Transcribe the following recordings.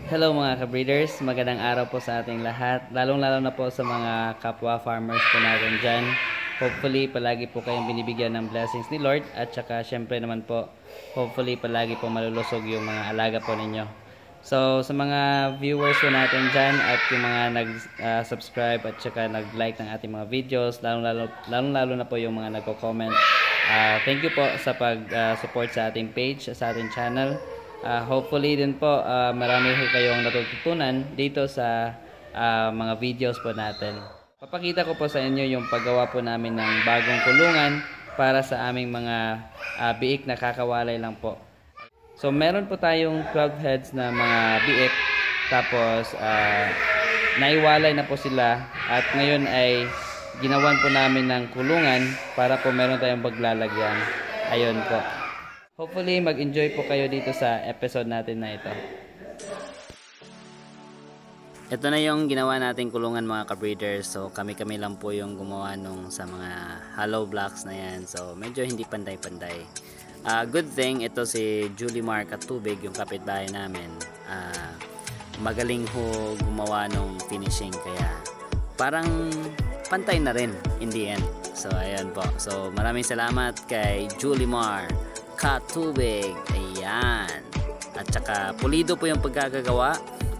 Hello mga ka-breeders, magandang araw po sa ating lahat, lalong-lalo na po sa mga kapwa farmers po natin dyan. Hopefully, palagi po kayong binibigyan ng blessings ni Lord at saka syempre naman po, hopefully palagi po malulusog yung mga alaga po ninyo. So, sa mga viewers po natin dyan at yung mga nag-subscribe at saka nag-like ng ating mga videos, lalong-lalo na po yung mga nagko-comment. Thank you po sa pag-support sa ating page, sa ating channel. Hopefully din po marami kayong natututunan dito sa mga videos po natin. Papakita ko po sa inyo yung paggawa po namin ng bagong kulungan para sa aming mga biik na kakawalay lang po. So meron po tayong 12 heads na mga biik, tapos naiwalay na po sila at ngayon ay ginawan po namin ng kulungan para po meron tayong paglalagyan. Ayun po. Hopefully, mag-enjoy po kayo dito sa episode natin na ito. Ito na yung ginawa nating kulungan mga ka-breeders. So, kami-kami lang po yung gumawa nung sa mga hollow blocks na yan. So, medyo hindi panday-panday. Good thing, ito si Julie Mark at Tubig, yung kapitbahay namin. Magaling ho gumawa nung finishing. Kaya, parang pantay na rin in the end. So, ayan po. So, maraming salamat kay Julie Mark. Katubig, ayan. At saka pulido po yung pagkagagawa.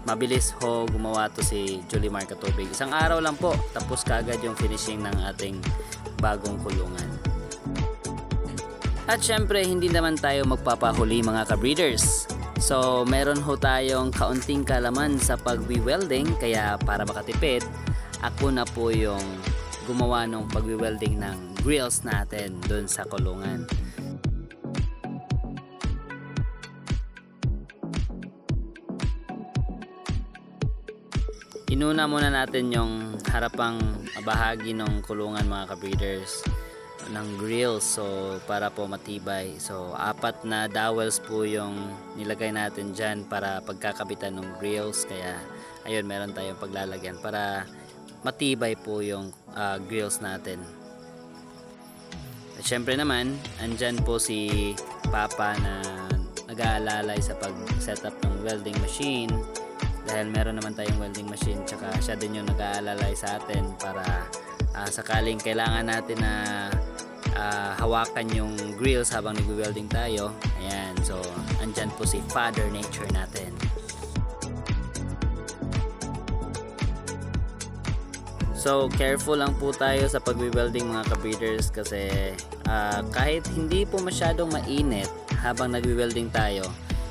Mabilis ho gumawa to si Julie Mar Katubig. Isang araw lang po, tapos kagad yung finishing ng ating bagong kulungan. At syempre, hindi naman tayo magpapahuli mga ka-breeders. So, meron ho tayong kaunting kalaman sa pag-welding. Kaya para makatipid, ako na po yung gumawa ng pag-welding ng grills natin dun sa kulungan. Inuna muna natin yung harapang bahagi ng kulungan mga ka-breeders ng grills, so para po matibay. So 4 na dowels po yung nilagay natin dyan para pagkakabitan ng grills. Kaya ayun, meron tayong paglalagyan para matibay po yung grills natin. At syempre naman, andyan po si Papa na nag-aalalay sa pag-setup ng welding machine. Dahil meron naman tayong welding machine, tsaka siya din yung nag-aalalay sa atin para sakaling kailangan natin na hawakan yung grills habang nag-welding tayo. Ayan, so andyan po si Father Nature natin. So careful lang po tayo sa pag-welding mga ka-breeders kasi kahit hindi po masyadong mainit habang nag-welding tayo,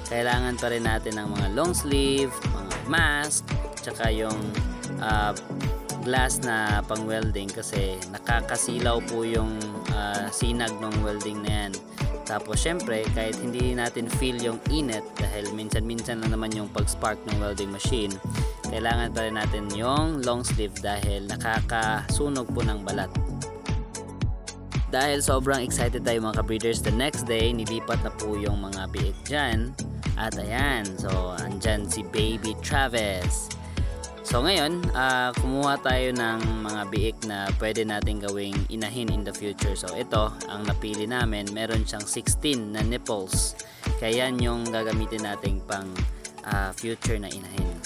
kailangan pa rin natin ng mga long sleeve, mga mask, tsaka yung glass na pang welding kasi nakakasilaw po yung sinag ng welding na yan. Tapos syempre kahit hindi natin feel yung init dahil minsan-minsan lang naman yung pag-spark ng welding machine, kailangan pa rin natin yung long sleeve dahil nakakasunog po ng balat. Dahil sobrang excited tayo mga ka-breeders, the next day nilipat na po yung mga biik dyan. At ayan, so andyan si Baby Travis. So ngayon, kumuha tayo ng mga biik na pwede natin gawing inahin in the future. So ito, ang napili namin, meron siyang 16 na nipples. Kaya yan yung gagamitin nating pang future na inahin.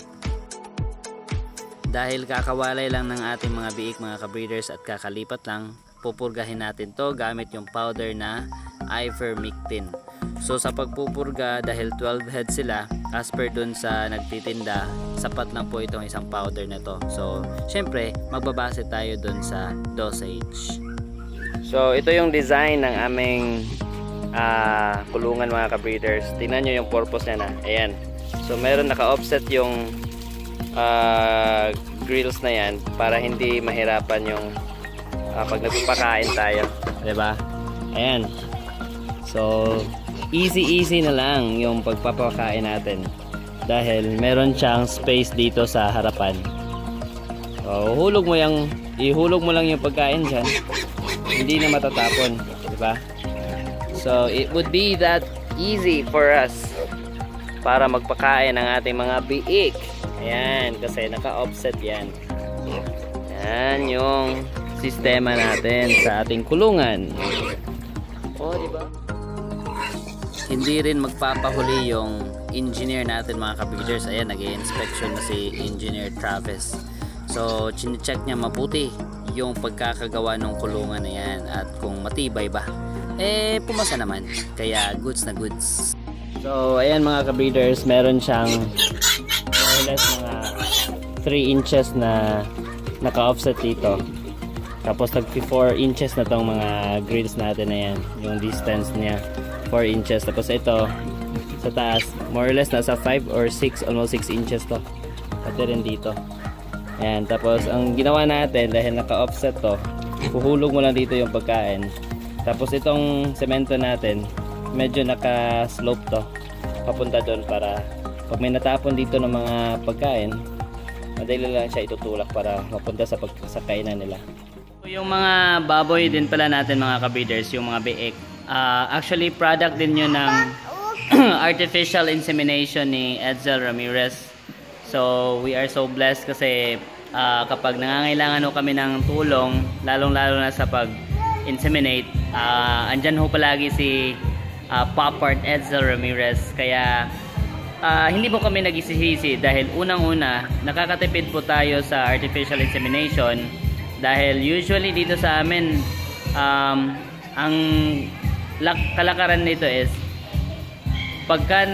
Dahil kakawalay lang ng ating mga biik mga ka-breeders at kakalipat lang, pupurgahin natin to gamit yung powder na ivermectin. So sa pagpupurga, dahil 12 heads sila, as per dun sa nagtitinda, sapat lang po itong isang powder na to. So syempre magbabase tayo dun sa dosage. So ito yung design ng aming kulungan mga ka-breeders. Tingnan nyo yung purpose niya na. Ayan. So meron naka-offset yung grills na yan para hindi mahirapan yung pag nagpapakain tayo, diba? Ayan. So easy na lang yung pagpapakain natin dahil meron siyang space dito sa harapan. So ihulog mo lang yung pagkain dyan, hindi na matatapon, diba? So it would be that easy for us para magpakain ng ating mga biik. Ayan, kasi naka-offset yan. Yan yung sistema natin sa ating kulungan. Oh, diba? Hindi rin magpapahuli yung engineer natin mga kabreeders. Ayan, nag-i-inspection na si Engineer Travis. So, chine-check niya mabuti yung pagkakagawa ng kulungan na yan at kung matibay ba. Eh, pumasa naman. Kaya, goods na goods. So, ayan mga kabreeders, meron siyang more or less mga 3 inches na naka-offset dito. Tapos nag 4 inches na tong mga grills natin na yan. Yung distance niya 4 inches. Tapos ito sa taas more or less nasa 5 or 6, almost 6 inches to. Pati rin dito. Ayan. Tapos ang ginawa natin dahil naka-offset to, puhulog mo lang dito yung pagkain. Tapos itong semento natin medyo naka-slope to. Papunta doon para pag may natapon dito ng mga pagkain, madali lang siya itutulak para mapunta sa kainan nila. Yung mga baboy din pala natin mga kabreeders, yung mga biik, actually product din yun ng artificial insemination ni Edsel Ramirez. So we are so blessed kasi kapag nangangailangan ho kami ng tulong, lalong lalo na sa pag-inseminate, andyan ho palagi si Papa Edsel Ramirez. Kaya hindi po kami nagisisisi dahil unang-una nakakatipid po tayo sa artificial insemination. Dahil usually dito sa amin, ang kalakaran nito is pagka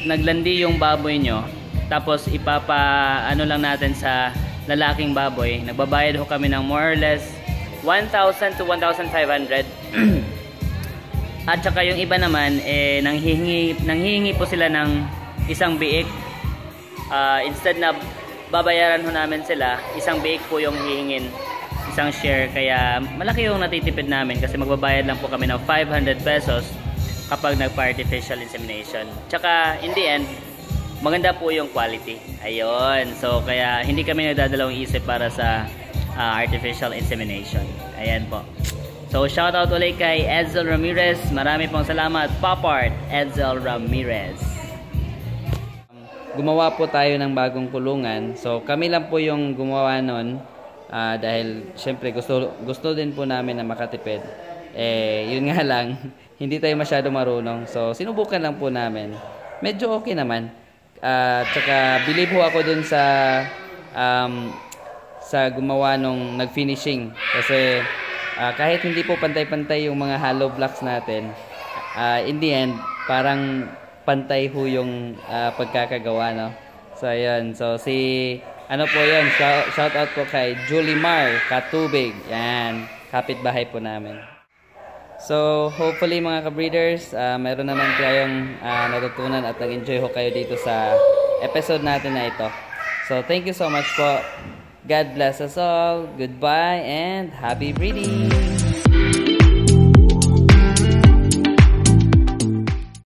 naglandi yung baboy nyo, tapos ano lang natin sa lalaking baboy, nagbabayad ho kami ng more or less 1,000 to 1,500. At saka yung iba naman, nanghihingi po sila ng isang biik. Instead na babayaran ho namin sila, isang biik po yung hihingin, isang share. Kaya malaki yung natitipid namin kasi magbabayad lang po kami ng 500 pesos kapag nagpa-artificial insemination. Tsaka in the end, maganda po yung quality. Ayun. So kaya hindi kami nagdadalawang isip para sa artificial insemination. Ayan po. So shoutout ulit kay Edsel Ramirez. Marami pong salamat, Papa Edsel Ramirez. Gumawa po tayo ng bagong kulungan. So kami lang po yung gumawa nun. Dahil syempre gusto din po namin na makatipid. Yun nga lang, hindi tayo masyado marunong. So sinubukan lang po namin. Medyo okay naman. Tsaka believe po ako dun sa gumawa nung nag-finishing. Kasi kahit hindi po pantay-pantay yung mga hollow blocks natin, in the end, parang pantay ho yung pagkakagawa, no? So ayun, so ano po yun, shout out po kay Julimar Katubig. Yan, kapitbahay po namin. So hopefully mga kabreeders, meron naman kayong natutunan at nag-enjoy ho kayo dito sa episode natin na ito. So thank you so much po. God bless us all. Goodbye and happy breeding.